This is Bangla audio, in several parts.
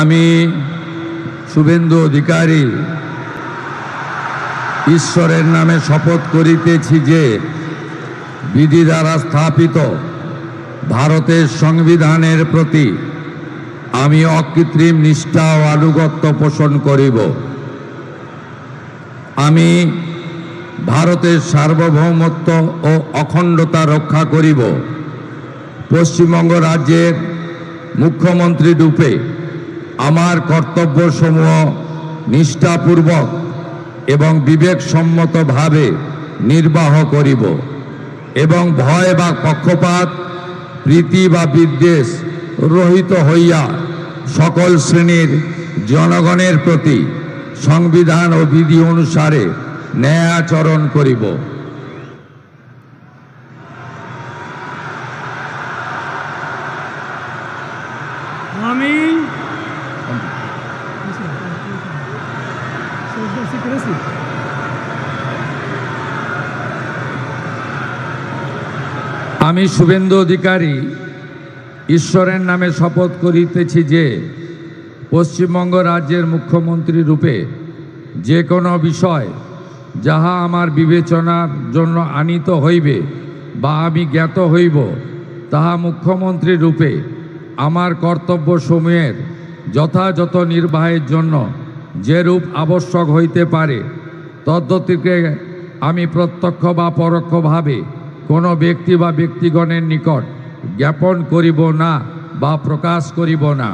আমি শুভেন্দু অধিকারী ঈশ্বরের নামে শপথ করিতেছি যে বিধি দ্বারা স্থাপিত ভারতের সংবিধানের প্রতি আমি অকৃত্রিম নিষ্ঠা ও আনুগত্য পোষণ করিব। আমি ভারতের সার্বভৌমত্ব ও অখণ্ডতা রক্ষা করিব। পশ্চিমবঙ্গ রাজ্যের মুখ্যমন্ত্রী রূপে আমার কর্তব্যসমূহ নিষ্ঠাপূর্বক এবং বিবেকসম্মতভাবে নির্বাহ করিব এবং ভয় বা পক্ষপাত, প্রীতি বা বিদ্বেষ রহিত হইয়া সকল শ্রেণীর জনগণের প্রতি সংবিধান ও বিধি অনুসারে ন্যায় আচরণ করিব। আমি শুভেন্দু অধিকারী ঈশ্বরের নামে শপথ করিতেছি যে পশ্চিমবঙ্গ রাজ্যের মুখ্যমন্ত্রী রূপে যে কোনো বিষয় যাহা আমার বিবেচনার জন্য আনীত হইবে বা আমি জ্ঞাত হইব, তাহা মুখ্যমন্ত্রী রূপে আমার কর্তব্যসমূহের যথাযথ নির্বাহের জন্য যেরূপ আবশ্যক হইতে পারে তদ্গতিকে আমি প্রত্যক্ষ বা পরোক্ষভাবে কোনো ব্যক্তি বা ব্যক্তিগণের নিকট জ্ঞাপন করিব না বা প্রকাশ করিব না।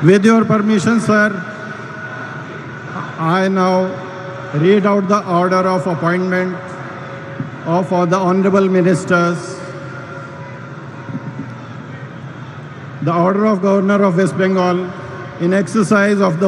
With your permission, sir, I now read out the order of appointment of all the honorable ministers. The order of Governor of West Bengal in exercise of the